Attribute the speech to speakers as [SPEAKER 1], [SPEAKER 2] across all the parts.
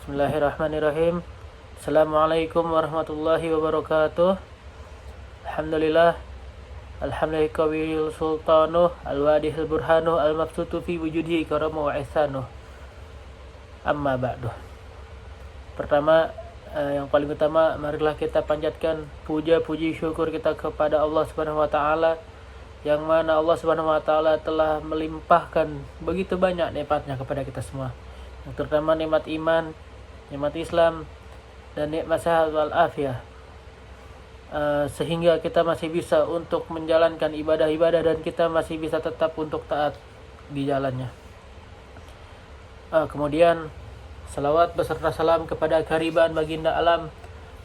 [SPEAKER 1] Bismillahirrahmanirrahim. Assalamualaikum warahmatullahi wabarakatuh. Alhamdulillah. Alhamdulillahil sultanuh al-wadihil burhanuh al-mabsutu fi wujudihi karamu wa ihsanuh. Amma ba'du. Pertama, yang paling utama, marilah kita panjatkan puja puji syukur kita kepada Allah Subhanahu wa taala, yang mana Allah Subhanahu wa taala telah melimpahkan begitu banyak nikmatnya kepada kita semua. Yang terutama nikmat iman, nikmat Islam, dan nikmat sehat wal afiah, sehingga kita masih bisa untuk menjalankan ibadah-ibadah dan kita masih bisa tetap untuk taat di jalannya. Kemudian salawat beserta salam kepada kariban baginda alam,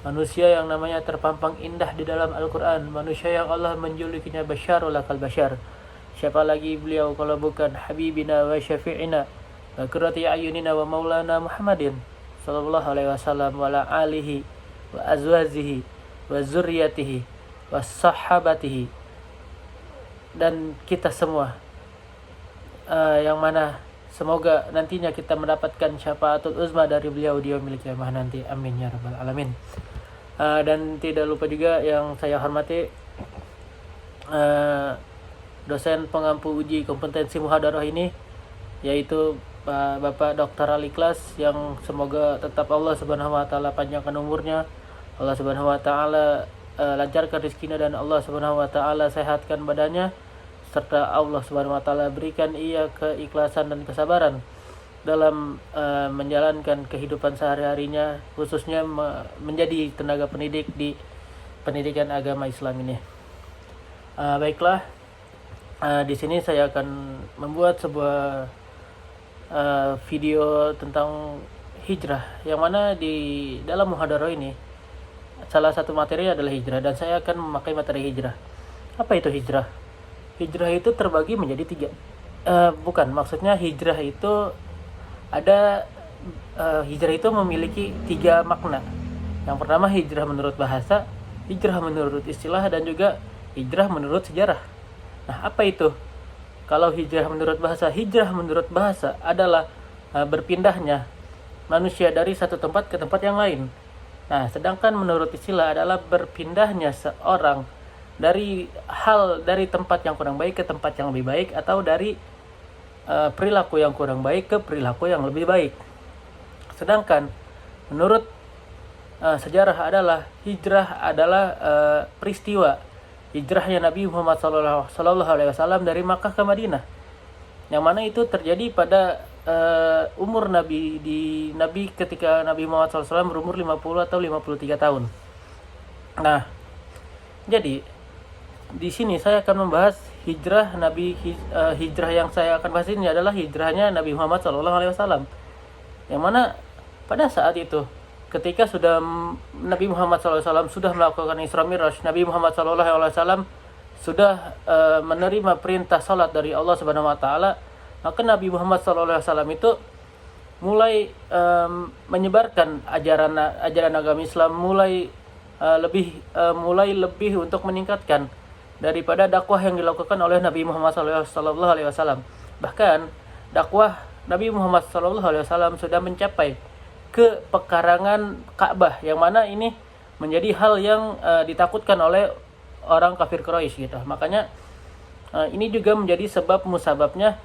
[SPEAKER 1] manusia yang namanya terpampang indah di dalam Al-Quran, manusia yang Allah menjulukinya basyarul akal basyar. Siapa lagi beliau kalau bukan habibina wa syafi'ina wa qurrati ayunina wa maulana Muhammadin sallallahu alaihi wasallam wa ala alihi wa azwajihi wa zurriyatihi wa sahabatihi, dan kita semua, yang mana semoga nantinya kita mendapatkan syafaatul uzma dari beliau di yaumil qiyamah nanti. Amin ya rabbal alamin. Dan tidak lupa juga yang saya hormati dosen pengampu uji kompetensi muhadarah ini, yaitu Bapak Dr. Ali Klas, yang semoga tetap Allah Subhanahu wa taala panjangkan umurnya, Allah Subhanahu wa taala lancarkan rezekinya, dan Allah Subhanahu wa taala sehatkan badannya, serta Allah Subhanahu wa taala berikan ia keikhlasan dan kesabaran dalam menjalankan kehidupan sehari-harinya, khususnya menjadi tenaga pendidik di pendidikan agama Islam ini. Baiklah, di sini saya akan membuat sebuah video tentang hijrah, yang mana di dalam muhadarah ini salah satu materi adalah hijrah, dan saya akan memakai materi hijrah. Apa itu hijrah? Hijrah itu terbagi menjadi tiga. Maksudnya hijrah itu ada hijrah itu memiliki tiga makna. Yang pertama hijrah menurut bahasa, hijrah menurut istilah, dan juga hijrah menurut sejarah. Nah, apa itu? Kalau hijrah menurut bahasa adalah berpindahnya manusia dari satu tempat ke tempat yang lain. Nah, sedangkan menurut istilah adalah berpindahnya seorang dari tempat yang kurang baik ke tempat yang lebih baik, atau dari perilaku yang kurang baik ke perilaku yang lebih baik. Sedangkan menurut sejarah adalah hijrah adalah peristiwa hijrahnya Nabi Muhammad sallallahu alaihi wasallam dari Makkah ke Madinah, yang mana itu terjadi pada umur Nabi ketika Nabi Muhammad SAW berumur 50 atau 53 tahun. Nah, jadi di sini saya akan membahas hijrah hijrah yang saya akan bahas ini adalah hijrahnya Nabi Muhammad SAW, yang mana pada saat itu ketika Nabi Muhammad SAW sudah melakukan Isra Mi'raj, Nabi Muhammad SAW sudah menerima perintah salat dari Allah Subhanahu wa taala, maka Nabi Muhammad SAW itu mulai menyebarkan ajaran agama Islam, mulai lebih untuk meningkatkan daripada dakwah yang dilakukan oleh Nabi Muhammad SAW. Bahkan dakwah Nabi Muhammad SAW sudah mencapai ke pekarangan Ka'bah, yang mana ini menjadi hal yang ditakutkan oleh orang kafir Quraisy gitu. Makanya ini juga menjadi musababnya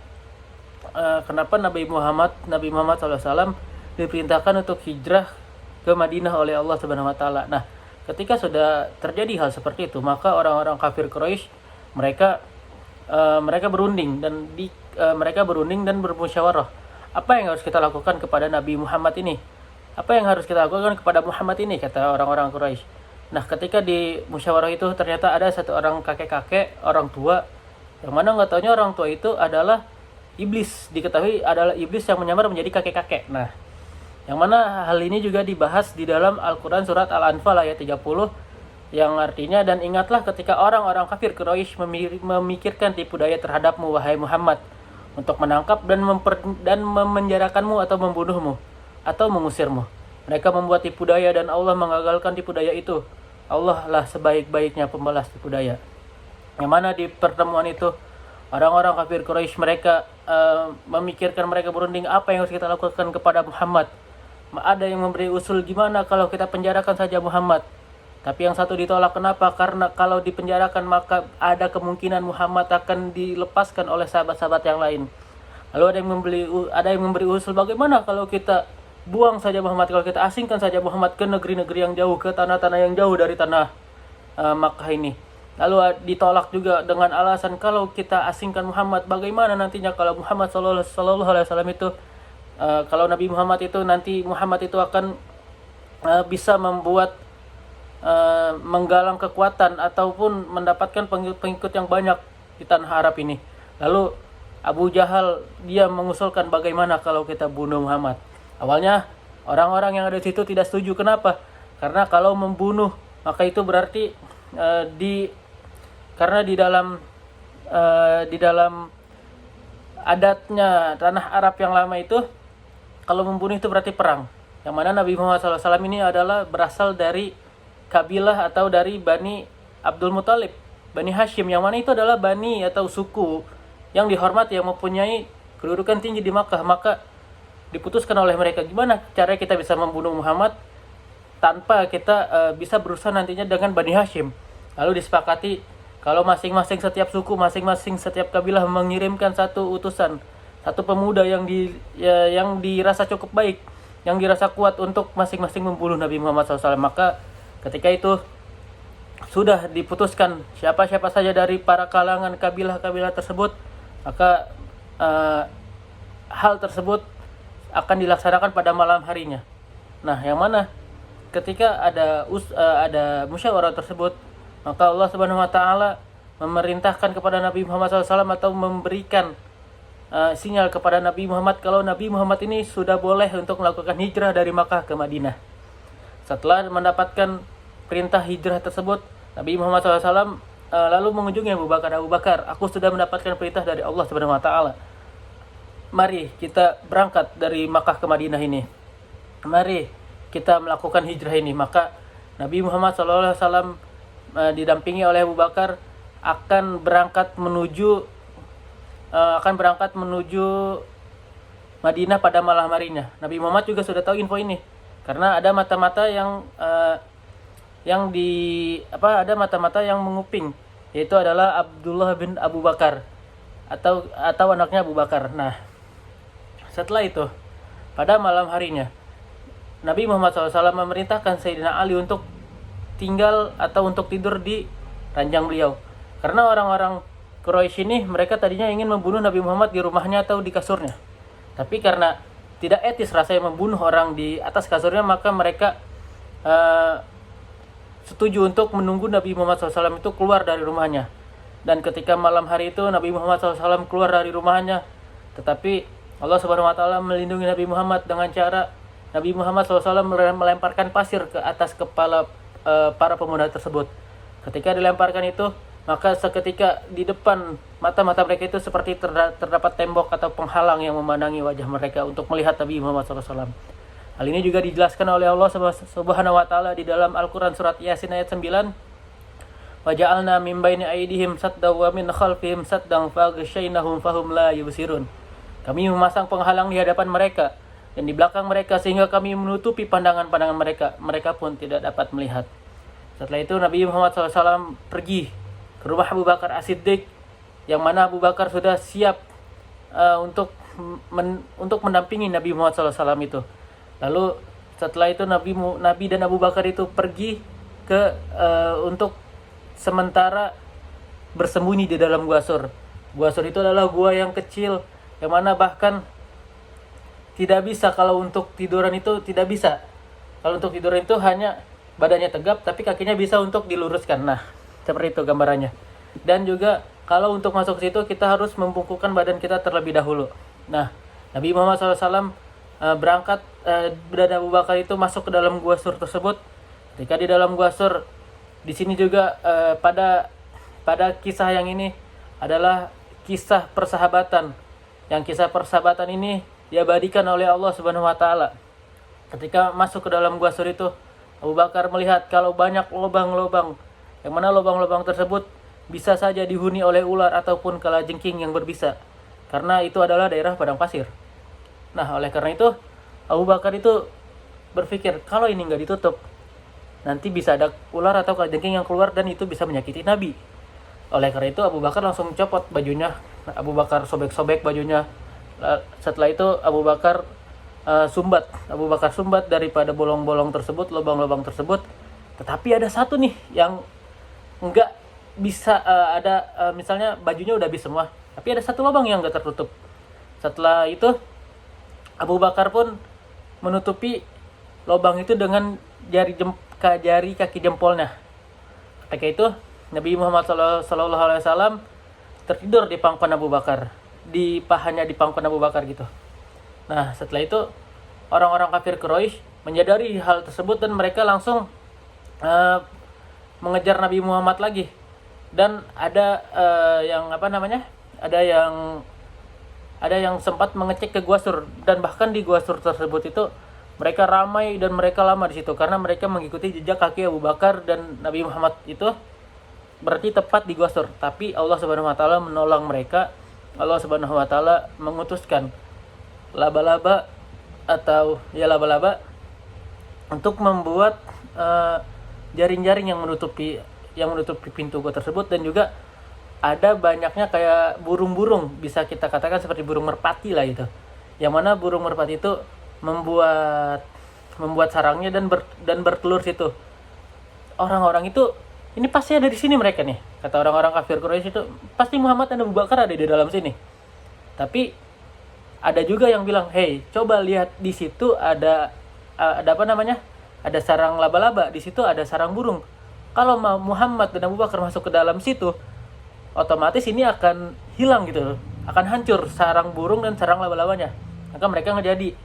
[SPEAKER 1] kenapa Nabi Muhammad SAW diperintahkan untuk hijrah ke Madinah oleh Allah Subhanahu wa taala. Nah, ketika sudah terjadi hal seperti itu, maka orang-orang kafir Quraisy mereka berunding dan bermusyawarah. Apa yang harus kita lakukan kepada Nabi Muhammad ini? Apa yang harus kita lakukan kepada Muhammad ini, kata orang-orang Quraisy. Nah, ketika di musyawarah itu ternyata ada satu orang kakek-kakek, orang tua, yang mana nggak taunya orang tua itu adalah iblis, diketahui adalah iblis yang menyamar menjadi kakek-kakek. Nah, yang mana hal ini juga dibahas di dalam Al-Quran surat Al-Anfal ayat 30, yang artinya, dan ingatlah ketika orang-orang kafir Quraisy memikirkan tipu daya terhadapmu, wahai Muhammad, untuk menangkap dan memenjarakanmu atau membunuhmu atau mengusirmu. Mereka membuat tipu daya dan Allah mengagalkan tipu daya itu. Allah lah sebaik-baiknya pembalas tipu daya. Yang mana di pertemuan itu orang-orang kafir Quraisy mereka memikirkan, mereka berunding apa yang harus kita lakukan kepada Muhammad. Ada yang memberi usul, gimana kalau kita penjarakan saja Muhammad. Tapi yang satu ditolak, kenapa? Karena kalau dipenjarakan maka ada kemungkinan Muhammad akan dilepaskan oleh sahabat-sahabat yang lain. Lalu ada yang memberi usul, bagaimana kalau kita buang saja Muhammad, kalau kita asingkan saja Muhammad ke negeri-negeri yang jauh, ke tanah-tanah yang jauh dari tanah Makkah ini. Lalu ditolak juga dengan alasan, kalau kita asingkan Muhammad, bagaimana nantinya kalau Muhammad sallallahu alaihi wasallam itu kalau Nabi Muhammad itu nanti Muhammad itu akan bisa membuat menggalang kekuatan ataupun mendapatkan pengikut yang banyak di tanah Arab ini. Lalu Abu Jahal dia mengusulkan, bagaimana kalau kita bunuh Muhammad. Awalnya orang-orang yang ada di situ tidak setuju. Kenapa? Karena kalau membunuh maka itu berarti karena di dalam adatnya tanah Arab yang lama itu, kalau membunuh itu berarti perang. Yang mana Nabi Muhammad SAW ini adalah berasal dari kabilah atau dari Bani Abdul Muthalib, Bani Hashim, yang mana itu adalah bani atau suku yang dihormati, yang mempunyai kedudukan tinggi di Makkah. Maka diputuskan oleh mereka, gimana cara kita bisa membunuh Muhammad tanpa kita bisa berusaha nantinya dengan Bani Hashim. Lalu disepakati kalau masing-masing setiap suku, masing-masing setiap kabilah mengirimkan satu utusan, satu pemuda yang dirasa cukup baik, yang dirasa kuat untuk masing-masing membunuh Nabi Muhammad SAW. Maka ketika itu sudah diputuskan siapa-siapa saja dari para kalangan kabilah-kabilah tersebut, maka hal tersebut akan dilaksanakan pada malam harinya. Nah, yang mana ketika ada musyawarah tersebut, maka Allah Subhanahu wa taala memerintahkan kepada Nabi Muhammad SAW atau memberikan sinyal kepada Nabi Muhammad kalau Nabi Muhammad ini sudah boleh untuk melakukan hijrah dari Makkah ke Madinah. Setelah mendapatkan perintah hijrah tersebut, Nabi Muhammad SAW lalu mengunjungi Abu Bakar, aku sudah mendapatkan perintah dari Allah Subhanahu wa taala. Mari kita berangkat dari Makkah ke Madinah ini. Mari kita melakukan hijrah ini. Maka Nabi Muhammad SAW didampingi oleh Abu Bakar akan berangkat menuju Madinah pada malam harinya. Nabi Muhammad juga sudah tahu info ini karena ada mata-mata ada mata-mata yang menguping, yaitu adalah Abdullah bin Abu Bakar atau anaknya Abu Bakar. Nah, setelah itu pada malam harinya Nabi Muhammad SAW memerintahkan Sayyidina Ali untuk tinggal atau untuk tidur di ranjang beliau. Karena orang-orang Quraisy ini mereka tadinya ingin membunuh Nabi Muhammad di rumahnya atau di kasurnya. Tapi karena tidak etis rasanya membunuh orang di atas kasurnya, maka mereka setuju untuk menunggu Nabi Muhammad SAW itu keluar dari rumahnya. Dan ketika malam hari itu Nabi Muhammad SAW keluar dari rumahnya, tetapi Allah Subhanahu wa taala melindungi Nabi Muhammad dengan cara Nabi Muhammad SAW melemparkan pasir ke atas kepala para pemuda tersebut. Ketika dilemparkan itu, maka seketika di depan mata-mata mereka itu seperti terdapat tembok atau penghalang yang memandangi wajah mereka untuk melihat Nabi Muhammad SAW. Hal ini juga dijelaskan oleh Allah Subhanahu wa taala di dalam Al-Qur'an surat Yasin ayat 9. Wa ja'alna min baini aydihim saddan wa min khalfihim saddan faghshaynahum fahum la yubsirun. Kami memasang penghalang di hadapan mereka dan di belakang mereka sehingga kami menutupi pandangan-pandangan mereka. Mereka pun tidak dapat melihat. Setelah itu Nabi Muhammad SAW pergi ke rumah Abu Bakar As-Siddiq, yang mana Abu Bakar sudah siap untuk mendampingi Nabi Muhammad SAW itu. Lalu setelah itu Nabi dan Abu Bakar itu pergi untuk sementara bersembunyi di dalam gua Sur. Gua Sur itu adalah gua yang kecil, yang mana bahkan tidak bisa kalau untuk tiduran itu tidak bisa. Kalau untuk tiduran itu hanya badannya tegap tapi kakinya bisa untuk diluruskan. Nah, seperti itu gambarannya. Dan juga kalau untuk masuk ke situ kita harus membungkukkan badan kita terlebih dahulu. Nah, Nabi Muhammad SAW berangkat dan Abu Bakar itu masuk ke dalam gua Sur tersebut. Ketika di dalam gua Sur, di sini juga pada kisah yang ini adalah kisah persahabatan. Yang kisah persahabatan ini diabadikan oleh Allah Subhanahu wa taala. Ketika masuk ke dalam gua Sur itu, Abu Bakar melihat kalau banyak lubang-lubang, yang mana lubang-lubang tersebut bisa saja dihuni oleh ular ataupun kalajengking yang berbisa, karena itu adalah daerah padang pasir. Nah, oleh karena itu Abu Bakar itu berpikir kalau ini nggak ditutup, nanti bisa ada ular atau kalajengking yang keluar dan itu bisa menyakiti Nabi. Oleh karena itu Abu Bakar langsung copot bajunya, Abu Bakar sobek-sobek bajunya. Setelah itu Abu Bakar sumbat daripada bolong-bolong tersebut, lubang-lubang tersebut. Tetapi ada satu nih yang enggak bisa misalnya bajunya udah habis semua, tapi ada satu lubang yang enggak tertutup. Setelah itu Abu Bakar pun menutupi lubang itu dengan jari kaki jempolnya. Ketika itu Nabi Muhammad SAW tertidur di pangkuan Abu Bakar, di pangkuan Abu Bakar gitu. Nah, setelah itu orang-orang kafir Quraisy menyadari hal tersebut dan mereka langsung mengejar Nabi Muhammad lagi. Dan ada ada yang sempat mengecek ke Gua Sur, dan bahkan di Gua Sur tersebut itu mereka ramai dan mereka lama di situ karena mereka mengikuti jejak kaki Abu Bakar dan Nabi Muhammad itu berarti tepat di Gua Sur. Tapi Allah Subhanahu wa taala menolong mereka. Allah Subhanahu wa taala mengutuskan laba-laba untuk membuat jaring-jaring yang menutupi pintu gua tersebut, dan juga ada banyaknya kayak burung-burung, bisa kita katakan seperti burung merpati lah itu. Yang mana burung merpati itu membuat sarangnya dan bertelur situ. Orang-orang itu ini pasti ada di sini mereka nih. Kata orang-orang kafir Quraisy itu pasti Muhammad dan Abu Bakar ada di dalam sini. Tapi ada juga yang bilang, "Hey, coba lihat di situ ada ada sarang laba-laba, di situ ada sarang burung. Kalau Muhammad dan Abu Bakar masuk ke dalam situ, otomatis ini akan hilang gitu, akan hancur sarang burung dan sarang laba-labanya." Maka mereka ngejadi.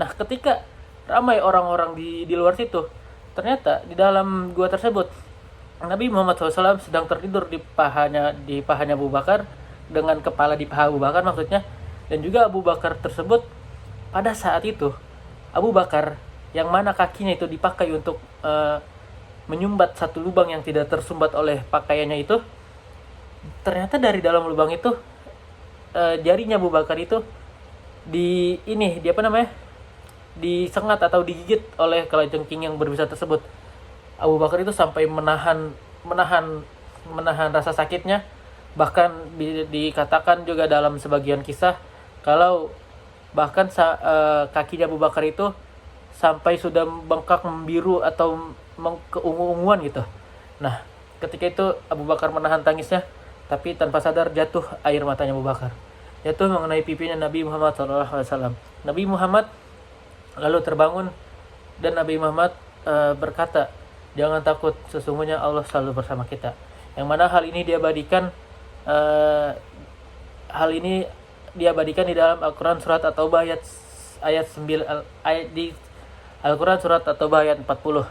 [SPEAKER 1] Nah, ketika ramai orang-orang di luar situ, ternyata di dalam gua tersebut Nabi Muhammad SAW sedang tertidur di pahanya Abu Bakar, dengan kepala di paha Abu Bakar maksudnya. Dan juga Abu Bakar tersebut pada saat itu, Abu Bakar yang mana kakinya itu dipakai untuk menyumbat satu lubang yang tidak tersumbat oleh pakaiannya itu, ternyata dari dalam lubang itu jarinya Abu Bakar itu disengat atau digigit oleh kalajengking yang berbisa tersebut. Abu Bakar itu sampai menahan rasa sakitnya. Bahkan dikatakan juga dalam sebagian kisah kalau bahkan kakinya Abu Bakar itu sampai sudah bengkak, membiru atau keungu-unguan gitu. Nah, ketika itu Abu Bakar menahan tangisnya, tapi tanpa sadar jatuh air matanya Abu Bakar. Jatuh mengenai pipinya Nabi Muhammad SAW. Nabi Muhammad lalu terbangun dan Nabi Muhammad berkata, "Jangan takut, sesungguhnya Allah selalu bersama kita." Yang mana hal ini diabadikan di dalam Al-Quran surat At-Taubah ayat 9 di Al-Quran surat At-Taubah ayat 40.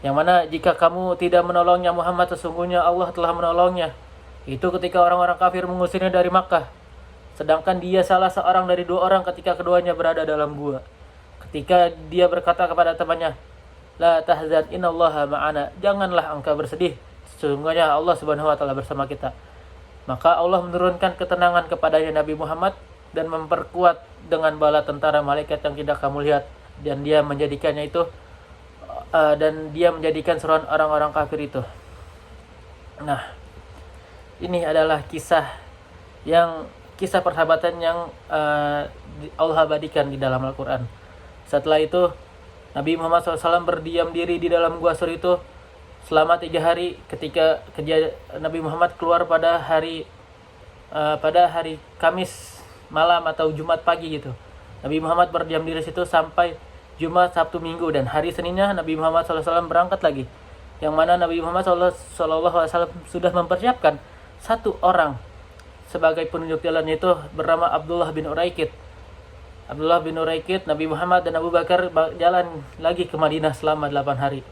[SPEAKER 1] Yang mana jika kamu tidak menolongnya Muhammad, sesungguhnya Allah telah menolongnya. Itu ketika orang-orang kafir mengusirnya dari Makkah, sedangkan dia salah seorang dari 2 orang ketika keduanya berada dalam gua. Ketika dia berkata kepada temannya, "La tahzan, innallaha ma'ana." Janganlah engkau bersedih, sesungguhnya Allah Subhanahu wa taala bersama kita. Maka Allah menurunkan ketenangan kepadanya Nabi Muhammad dan memperkuat dengan bala tentara malaikat yang tidak kamu lihat, dan dia menjadikan seruan orang-orang kafir itu. Nah, ini adalah kisah persahabatan yang Allah abadikan di dalam Al-Quran. Setelah itu Nabi Muhammad SAW berdiam diri di dalam gua sur itu selama 3 hari. Ketika Nabi Muhammad keluar pada hari Kamis malam atau Jumat pagi gitu. Nabi Muhammad berdiam diri situ sampai Jumat, Sabtu, Minggu, dan hari Seninnya Nabi Muhammad SAW berangkat lagi. Yang mana Nabi Muhammad SAW sudah mempersiapkan 1 orang sebagai penunjuk jalan, itu bernama Abdullah bin Uraikid. Nabi Muhammad dan Abu Bakar jalan lagi ke Madinah selama 8 hari.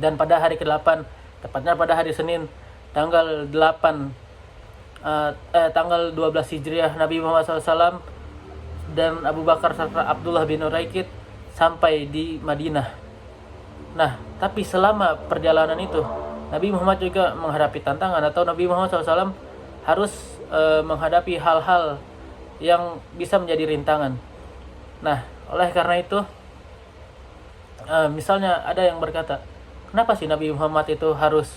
[SPEAKER 1] Dan pada hari ke-8, tepatnya pada hari Senin, tanggal 12 Hijriah, Nabi Muhammad SAW dan Abu Bakar serta Abdullah bin Uraikid sampai di Madinah. Nah, tapi selama perjalanan itu, Nabi Muhammad juga menghadapi tantangan, atau Nabi Muhammad SAW harus menghadapi hal-hal yang bisa menjadi rintangan. Nah, oleh karena itu misalnya ada yang berkata, kenapa sih Nabi Muhammad itu harus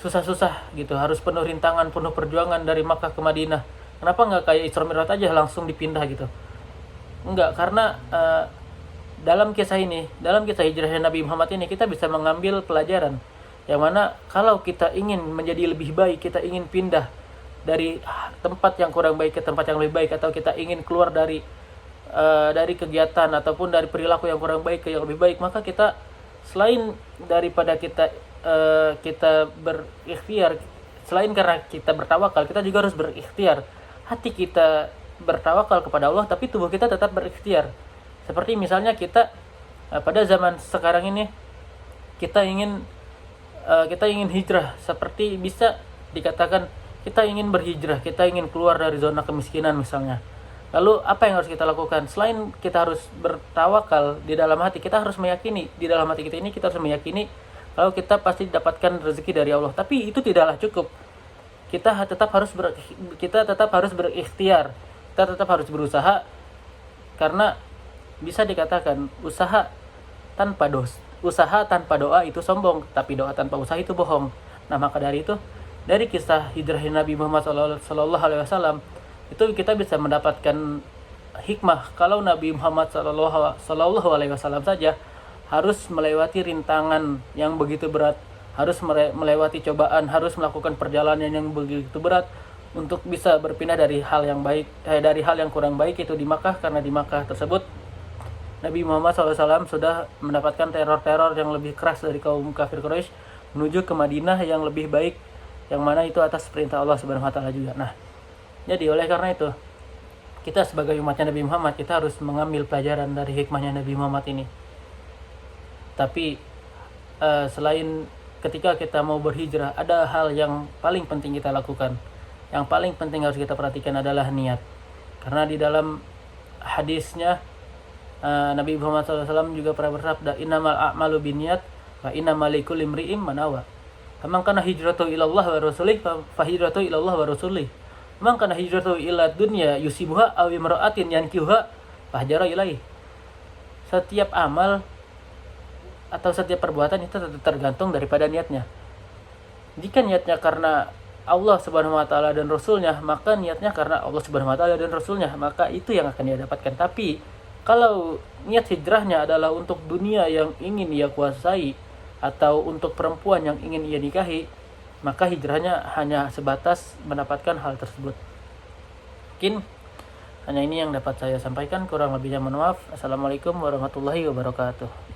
[SPEAKER 1] susah-susah gitu, harus penuh rintangan, penuh perjuangan dari Makkah ke Madinah? Kenapa nggak kayak Isra Mi'raj aja langsung dipindah gitu? Enggak, karena dalam kisah ini, dalam kisah hijrahnya Nabi Muhammad ini, kita bisa mengambil pelajaran yang mana kalau kita ingin menjadi lebih baik, kita ingin pindah dari tempat yang kurang baik ke tempat yang lebih baik, atau kita ingin keluar dari kegiatan ataupun dari perilaku yang kurang baik ke yang lebih baik, maka kita selain daripada kita berikhtiar, selain karena kita bertawakal, kita juga harus berikhtiar. Hati kita bertawakal kepada Allah, tapi tubuh kita tetap berikhtiar. Seperti misalnya kita pada zaman sekarang ini kita ingin hijrah, seperti bisa dikatakan kita ingin berhijrah, kita ingin keluar dari zona kemiskinan misalnya. Lalu apa yang harus kita lakukan? Selain kita harus bertawakal di dalam hati, kita harus meyakini di dalam hati kita ini, kita harus meyakini kalau kita pasti dapatkan rezeki dari Allah. Tapi itu tidaklah cukup. Kita tetap harus berikhtiar. Kita tetap harus berusaha, karena bisa dikatakan usaha tanpa doa itu sombong, tapi doa tanpa usaha itu bohong. Nah, maka dari itu, dari kisah hijrah Nabi Muhammad sallallahu alaihi wasallam itu kita bisa mendapatkan hikmah kalau Nabi Muhammad sallallahu alaihi wasallam saja harus melewati rintangan yang begitu berat, harus melewati cobaan, harus melakukan perjalanan yang begitu berat untuk bisa berpindah dari hal yang kurang baik itu di Makkah, karena di Makkah tersebut Nabi Muhammad SAW sudah mendapatkan teror-teror yang lebih keras dari kaum kafir Quraisy menuju ke Madinah yang lebih baik, yang mana itu atas perintah Allah Subhanahu wa taala juga. Nah, jadi oleh karena itu, kita sebagai umatnya Nabi Muhammad, kita harus mengambil pelajaran dari hikmahnya Nabi Muhammad ini. Tapi selain ketika kita mau berhijrah, ada hal yang paling penting kita lakukan. Yang paling penting harus kita perhatikan adalah niat. Karena di dalam hadisnya Nabi Muhammad SAW juga pernah bersabda, innamal a'malu binniyat wa innamal likulli imri'in ma nawa. Faman kana hijratuhu ila Allah wa rasulih fa hijratuhu ila Allah wa rasulih. Faman kana hijratuhu ila dunya yusibuha aw imra'atin yankihuha fa hajara ilaih. Setiap amal atau setiap perbuatan itu tergantung daripada niatnya. Jika niatnya karena Allah Subhanahu wa taala dan Rasulnya, maka niatnya karena Allah Subhanahu wa taala dan Rasulnya, maka itu yang akan dia dapatkan. Tapi kalau niat hijrahnya adalah untuk dunia yang ingin ia kuasai atau untuk perempuan yang ingin ia nikahi, maka hijrahnya hanya sebatas mendapatkan hal tersebut. Mungkin hanya ini yang dapat saya sampaikan, kurang lebihnya mohon maaf. Assalamualaikum warahmatullahi wabarakatuh.